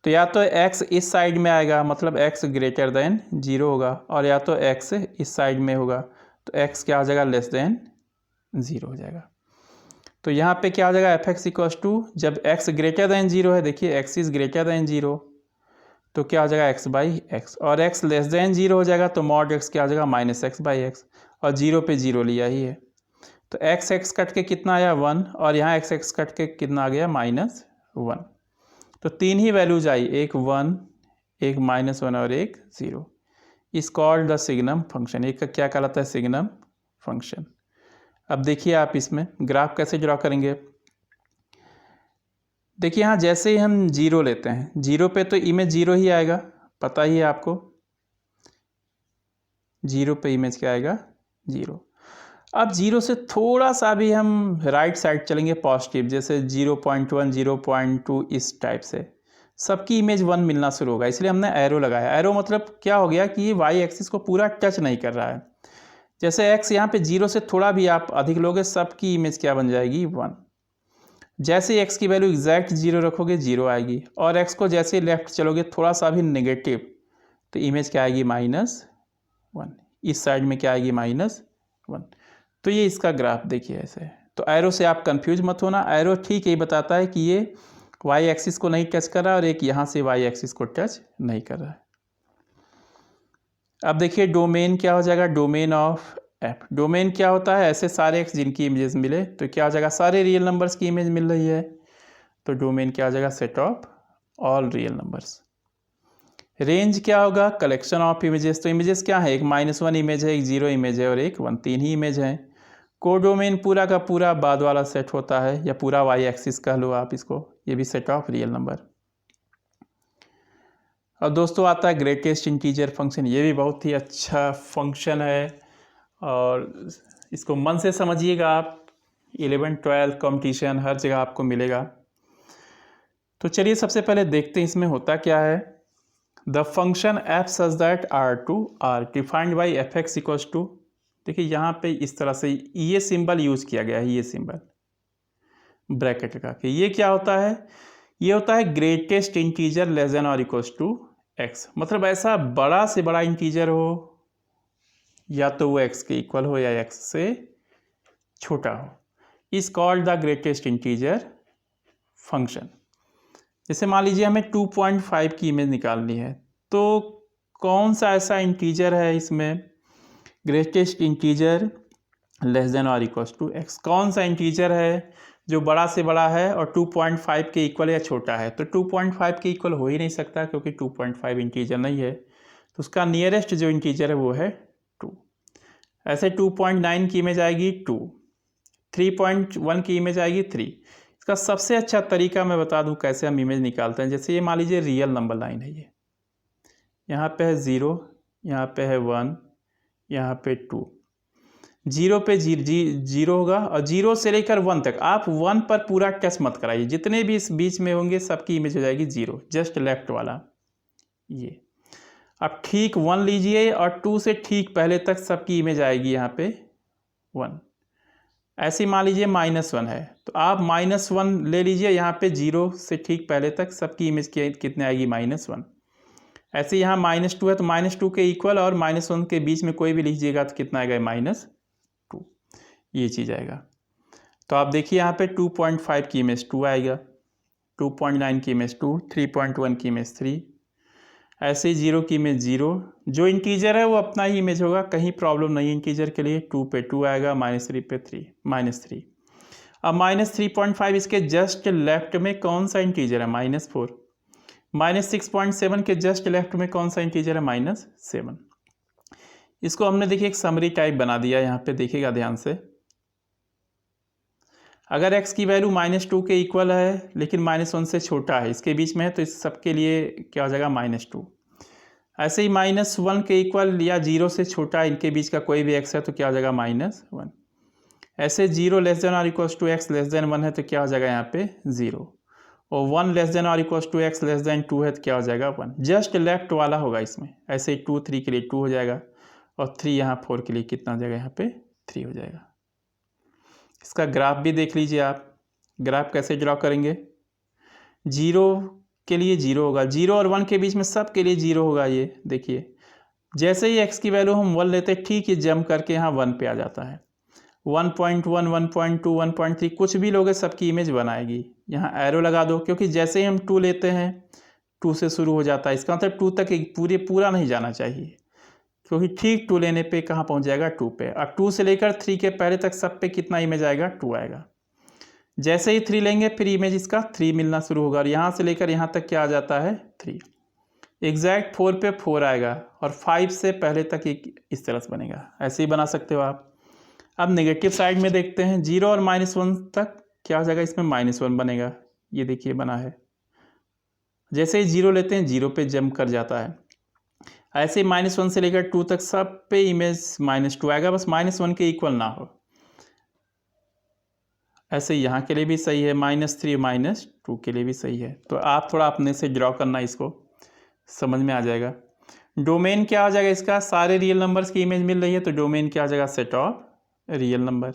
तो या तो x इस साइड में आएगा, मतलब x ग्रेटर देन 0 होगा, और या तो x इस साइड में होगा, तो x क्या हो जाएगा, लेस देन 0 हो जाएगा। तो यहाँ पे क्या हो जाएगा, एफ एक्स इक्वस टू, जब x ग्रेटर देन 0 है, देखिए x इज ग्रेटर देन 0, तो क्या हो जाएगा x बाई एक्स, और x लेस देन 0 हो जाएगा, तो मॉड x क्या हो जाएगा, माइनस एक्स बाई एक्स, और 0 पे 0 लिया ही है, तो x कट के कितना आया 1, और यहाँ x कट के कितना आ गया, -1। तो तीन ही वैल्यूज आई, एक 1, एक -1 और एक 0। इस कॉल्ड द सिग्नम फंक्शन, एक का क्या कहलाता है, सिग्नम फंक्शन। अब देखिए आप इसमें ग्राफ कैसे ड्रॉ करेंगे। देखिए यहाँ जैसे ही हम 0 लेते हैं, 0 पे तो इमेज 0 ही आएगा, पता ही है आपको, 0 पे इमेज क्या आएगा, 0। अब 0 से थोड़ा सा भी हम राइट साइड चलेंगे पॉजिटिव, जैसे 0.1, 0.2 इस टाइप से, सबकी इमेज 1 मिलना शुरू होगा, इसलिए हमने एरो लगाया। एरो मतलब क्या हो गया कि ये वाई एक्सिस को पूरा टच नहीं कर रहा है। जैसे x यहाँ पे 0 से थोड़ा भी आप अधिक लोगे, सबकी इमेज क्या बन जाएगी, 1। जैसे x की वैल्यू एग्जैक्ट 0 रखोगे, 0 आएगी, और x को जैसे लेफ्ट चलोगे थोड़ा सा भी नेगेटिव, तो इमेज क्या आएगी, -1। इस साइड में क्या आएगी, -1। तो ये इसका ग्राफ देखिए ऐसे। तो एरो से आप कंफ्यूज मत होना, एरो ठीक यही बताता है कि ये y एक्सिस को नहीं टच कर रहा है, और एक यहाँ से y एक्सिस को टच नहीं कर रहा है। अब देखिए डोमेन क्या हो जाएगा, डोमेन ऑफ f। डोमेन क्या होता है, ऐसे सारे x जिनकी इमेजेस मिले, तो क्या हो जाएगा, सारे रियल नंबर्स की इमेज मिल रही है, तो डोमेन क्या हो जाएगा, set of all real numbers. Range क्या होगा, कलेक्शन ऑफ इमेजेस। तो इमेजेस क्या है, एक -1 इमेज है, एक 0 इमेज है, और एक 1, 3 ही इमेज है। कोडोमेन पूरा का पूरा बाद वाला सेट होता है, या पूरा y एक्सिस कह लो आप इसको, ये भी सेट ऑफ रियल नंबर। और दोस्तों आता है ग्रेटेस्ट इंटीजर फंक्शन। ये भी बहुत ही अच्छा फंक्शन है, और इसको मन से समझिएगा आप, 11th 12th कॉम्पिटिशन हर जगह आपको मिलेगा। तो चलिए सबसे पहले देखते हैं इसमें होता क्या है। The function f such that R defined by F X equals to, देखिए यहाँ पे इस तरह से ये सिंबल यूज किया गया है, ये सिंबल ब्रैकेट लगा के। ये क्या होता है, ये होता है ग्रेटेस्ट इंटीजर लेस देन और इक्वल्स टू x। मतलब ऐसा बड़ा से बड़ा इंटीजर हो, या तो वो x के इक्वल हो या x से छोटा हो, is called the greatest integer function. जैसे मान लीजिए हमें 2.5 की इमेज निकालनी है, तो कौन सा ऐसा इंटीजर है इसमें ग्रेटेस्ट इंटीजर लेस देन और इक्वल्स टू x, कौन सा इंटीजर है जो बड़ा से बड़ा है और 2.5 के इक्वल या छोटा है। तो 2.5 के इक्वल हो ही नहीं सकता, क्योंकि 2.5 इंटीजर नहीं है, तो उसका नियरेस्ट जो इंटीजर है वो है 2। ऐसे 2.9 की इमेज आएगी 2, 3.1 की इमेज आएगी 3। इसका सबसे अच्छा तरीका मैं बता दूं कैसे हम इमेज निकालते हैं। जैसे ये मान लीजिए रियल नंबर लाइन है, ये यहाँ पे है 0, यहाँ पे है 1, यहाँ पे 2। 0 पे 0 होगा, और 0 से लेकर 1 तक आप 1 पर पूरा टच मत कराइए, जितने भी इस बीच में होंगे सबकी इमेज हो जाएगी 0, जस्ट लेफ्ट वाला ये। आप ठीक 1 लीजिए, और 2 से ठीक पहले तक सबकी इमेज आएगी यहाँ पे 1। ऐसे मान लीजिए -1 है, तो आप -1 ले लीजिए, यहाँ पे 0 से ठीक पहले तक सबकी इमेज कितने आएगी, -1। ऐसे यहाँ -2 है, तो -2 के इक्वल और -1 के बीच में कोई भी लीजिएगा तो कितना आएगा, -2, ये चीज़ आएगा। तो आप देखिए यहाँ पे 2.5 की इमेज 2 आएगा, 2.9 की इमेज 2, 3.1 की इमेज 3, ऐसे ही 0 की इमेज 0। जो इंटीजर है वो अपना ही इमेज होगा, कहीं प्रॉब्लम नहीं है इंटीजर के लिए। 2 पे 2 आएगा, -3 पे 3, -3। अब -3.5 इसके जस्ट लेफ्ट में कौन सा इंटीजर है, -4। -6.7 के जस्ट लेफ्ट में कौन सा इंटीजर है, -7। इसको हमने देखिए एक समरी टाइप बना दिया, यहाँ पे देखिएगा ध्यान से। अगर x की वैल्यू -2 के इक्वल है लेकिन -1 से छोटा है, इसके बीच में है, तो इस सबके लिए क्या हो जाएगा, -2। ऐसे ही -1 के इक्वल या 0 से छोटा, इनके बीच का कोई भी x है तो क्या हो जाएगा, -1। ऐसे 0 लेस देन और equals to x less than 1 है, तो क्या हो जाएगा यहाँ पे 0। और 1 लेस देन और equals to x less than 2 है तो क्या हो जाएगा 1, जस्ट लेफ्ट वाला होगा इसमें। ऐसे ही 2 3 के लिए 2 हो जाएगा और 3 यहाँ 4 के लिए कितना हो जाएगा, यहाँ पे 3 हो जाएगा। इसका ग्राफ भी देख लीजिए आप। ग्राफ कैसे ड्रॉ करेंगे, 0 के लिए 0 होगा, 0 और 1 के बीच में सब के लिए 0 होगा। ये देखिए जैसे ही x की वैल्यू हम 1 लेते हैं ठीक ये जंप करके यहाँ 1 पे आ जाता है। 1.1 1.2 1.3 कुछ भी लोगे सबकी इमेज बनाएगी। यहाँ एरो लगा दो, क्योंकि जैसे ही हम 2 लेते हैं 2 से शुरू हो जाता है, इसका मतलब 2 तक पूरा नहीं जाना चाहिए, क्योंकि ठीक 2 लेने पे कहाँ पहुँच जाएगा 2 पे। और 2 से लेकर 3 के पहले तक सब पे कितना इमेज आएगा 2 आएगा। जैसे ही 3 लेंगे फिर इमेज इसका 3 मिलना शुरू होगा, और यहाँ से लेकर यहाँ तक क्या आ जाता है 3। एग्जैक्ट 4 पे 4 आएगा और 5 से पहले तक इस तरह से बनेगा। ऐसे ही बना सकते हो आप। अब नेगेटिव साइड में देखते हैं, 0 और -1 तक क्या हो जाएगा, इसमें -1 बनेगा। ये देखिए बना है। जैसे ही 0 लेते हैं 0 पे जंप कर जाता है। ऐसे ही -1 से लेकर 2 तक सब पे इमेज -2 आएगा, बस -1 के इक्वल ना हो। ऐसे यहाँ के लिए भी सही है, -3 -2 के लिए भी सही है। तो आप थोड़ा अपने से ड्रॉ करना, इसको समझ में आ जाएगा। डोमेन क्या हो जाएगा इसका, सारे रियल नंबर्स की इमेज मिल रही है तो डोमेन क्या हो जाएगा, set of real number.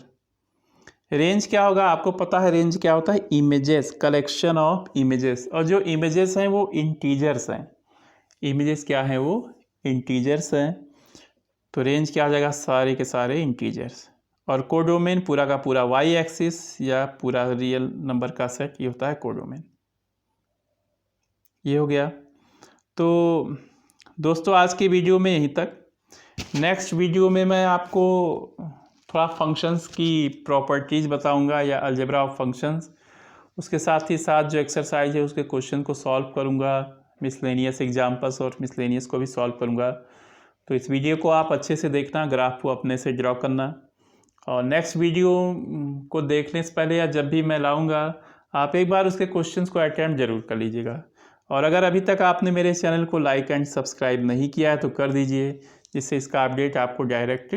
Range क्या होगा, आपको पता है रेंज क्या होता है, इमेजेस, कलेक्शन ऑफ इमेजेस। और जो इमेजेस हैं वो इंटीजर्स हैं। इमेजेस क्या हैं, वो इंटीजर्स हैं। तो रेंज क्या हो जाएगा, सारे के सारे इंटीजर्स। और कोडोमेन पूरा का पूरा वाई एक्सिस या पूरा रियल नंबर का सेट, ये होता है कोडोमेन। ये हो गया। तो दोस्तों आज की वीडियो में यहीं तक। नेक्स्ट वीडियो में मैं आपको थोड़ा फंक्शंस की प्रॉपर्टीज़ बताऊंगा या अलजेब्रा ऑफ फंक्शंस। उसके साथ ही साथ जो एक्सरसाइज है उसके क्वेश्चन को सॉल्व करूंगा, मिसलेनियस एग्जाम्पल्स और मिसलेनियस को भी सॉल्व करूंगा। तो इस वीडियो को आप अच्छे से देखना, ग्राफ को अपने से ड्रॉ करना। और नेक्स्ट वीडियो को देखने से पहले या जब भी मैं लाऊंगा, आप एक बार उसके क्वेश्चंस को अटैम्प्ट जरूर कर लीजिएगा। और अगर अभी तक आपने मेरे चैनल को लाइक एंड सब्सक्राइब नहीं किया है तो कर दीजिए, जिससे इसका अपडेट आपको डायरेक्ट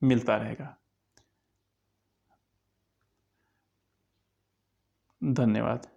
मिलता रहेगा। धन्यवाद।